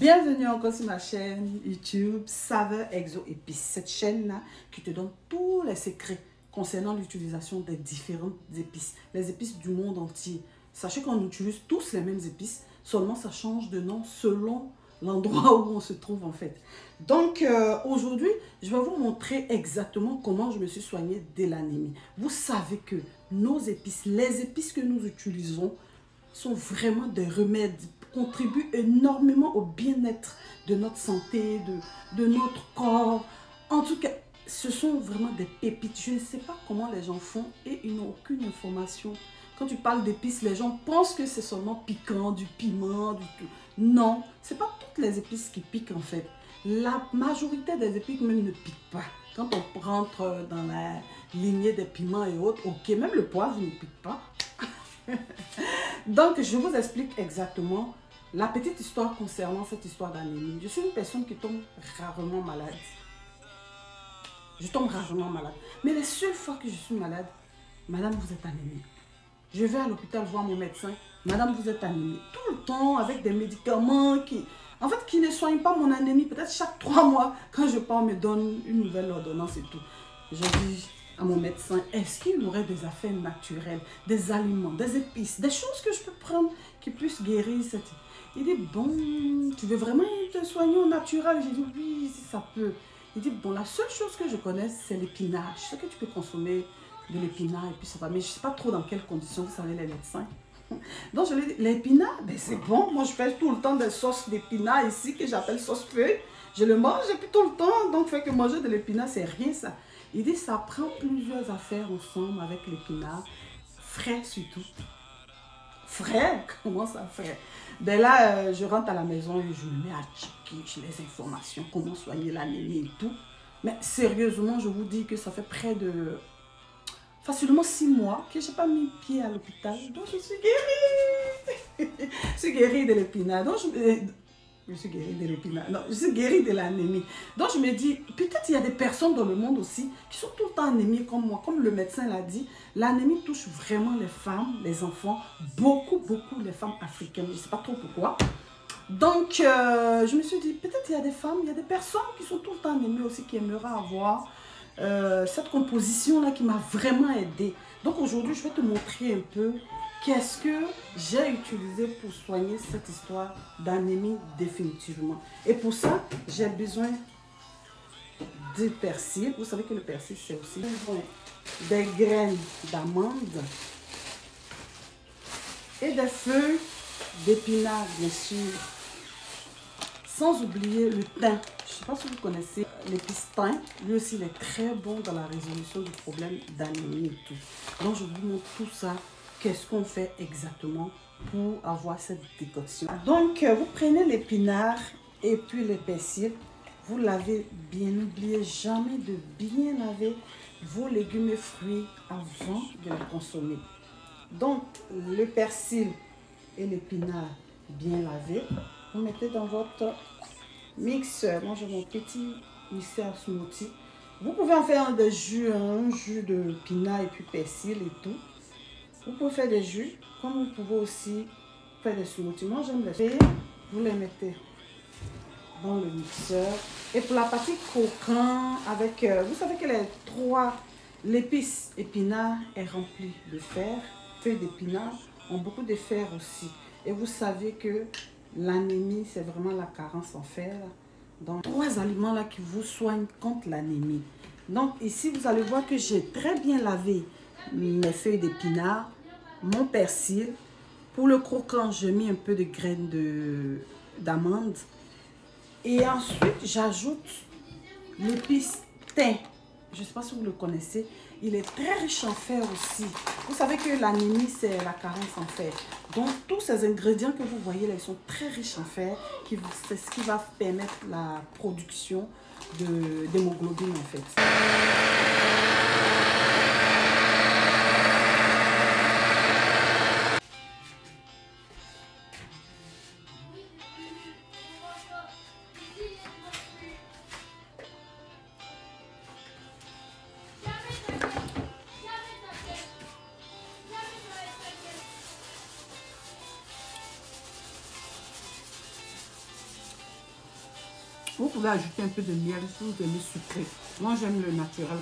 Bienvenue encore sur ma chaîne YouTube Saveur Exo Épices. Cette chaîne-là qui te donne tous les secrets concernant l'utilisation des différentes épices. Les épices du monde entier. Sachez qu'on utilise tous les mêmes épices, seulement ça change de nom selon l'endroit où on se trouve en fait. Donc aujourd'hui, je vais vous montrer exactement comment je me suis soignée de l'anémie. Vous savez que nos épices, les épices que nous utilisons, sont vraiment des remèdes, contribuent énormément au bien-être de notre santé, de notre corps. En tout cas, ce sont vraiment des pépites. Je ne sais pas comment les gens font et ils n'ont aucune information. Quand tu parles d'épices, les gens pensent que c'est seulement piquant, du piment, du tout. Non, ce n'est pas toutes les épices qui piquent en fait. La majorité des épices même ne piquent pas. Quand on rentre dans la lignée des piments et autres, ok, même le poivre ne pique pas. Donc, je vous explique exactement la petite histoire concernant cette histoire d'anémie. Je suis une personne qui tombe rarement malade. Je tombe rarement malade. Mais les seules fois que je suis malade, madame, vous êtes anémique. Je vais à l'hôpital voir mon médecin. Madame, vous êtes anémique. Tout le temps avec des médicaments qui ne soignent pas mon anémie. Peut-être chaque 3 mois, quand je pars, on me donne une nouvelle ordonnance et tout. Je dis à mon médecin, est-ce qu'il y aurait des affaires naturelles, des aliments, des épices, des choses que je peux prendre qui puissent guérir cette... Il dit, bon, tu veux vraiment te soigner au naturel? J'ai dit, oui, si ça peut. Il dit, bon, la seule chose que je connais, c'est l'épinard. Je sais que tu peux consommer de l'épinard et puis ça va, mais je ne sais pas trop dans quelles conditions, vous savez, les médecins. Donc, je lui ai dit, l'épinard, ben c'est bon. Moi, je fais tout le temps des sauces d'épinard ici que j'appelle sauce feuille. Je le mange et puis tout le temps. Donc, fait que manger de l'épinard, c'est rien ça. Il dit, ça prend plusieurs affaires ensemble avec l'épinard. Frais surtout. Frais? Comment ça frais? Ben là, je rentre à la maison et je me mets à checker les informations, comment soigner l'anémie et tout. Mais sérieusement, je vous dis que ça fait près de... facilement 6 mois que je n'ai pas mis pied à l'hôpital. Donc, je suis guérie. Je suis guérie de l'épinard. Donc, je suis guérie de l'épinard. Non, je suis guérie de l'anémie. Donc, je me dis, peut-être il y a des personnes dans le monde aussi qui sont tout le temps anémiées comme moi. Comme le médecin l'a dit, l'anémie touche vraiment les femmes, les enfants, beaucoup les femmes africaines. Je ne sais pas trop pourquoi. Donc, je me suis dit, peut-être il y a des femmes, il y a des personnes qui sont tout le temps anémiées aussi, qui aimeraient avoir cette composition-là qui m'a vraiment aidée. Donc, aujourd'hui, je vais te montrer un peu qu'est-ce que j'ai utilisé pour soigner cette histoire d'anémie définitivement. Et pour ça, j'ai besoin du persil. Vous savez que le persil, c'est aussi des graines d'amande et des feuilles d'épinard, bien sûr. Sans oublier le thym. Je ne sais pas si vous connaissez l'épice thym. Lui aussi, il est très bon dans la résolution du problème d'anémie et tout. Donc, je vous montre tout ça. Qu'est-ce qu'on fait exactement pour avoir cette décoction. Donc, vous prenez l'épinard et puis le persil. Vous lavez bien. N'oubliez jamais de bien laver vos légumes et fruits avant de les consommer. Donc, le persil et l'épinard bien lavés, vous mettez dans votre mixeur. Moi, j'ai mon petit mixeur smoothie. Vous pouvez en faire des jus, un jus de pinard et puis persil et tout. Vous pouvez faire des jus, comme vous pouvez aussi faire des smoothies. Moi, j'aime les faire. Vous les mettez dans le mixeur. Et pour la partie croquant, avec, vous savez que l'épice épinard est remplie de fer. Feuilles d'épinard ont beaucoup de fer aussi. Et vous savez que l'anémie, c'est vraiment la carence en fer. Donc, 3 aliments là qui vous soignent contre l'anémie. Donc, ici, vous allez voir que j'ai très bien lavé mes feuilles d'épinard, mon persil. Pour le croquant, j'ai mis un peu de graines d'amande. Et ensuite, j'ajoute l'épice thym. Je ne sais pas si vous le connaissez. Il est très riche en fer aussi. Vous savez que l'anémie, c'est la carence en fer. Donc, tous ces ingrédients que vous voyez là, ils sont très riches en fer. C'est ce qui va permettre la production d'hémoglobine en fait. Vous pouvez ajouter un peu de miel si vous aimez sucré. Moi, j'aime le naturel.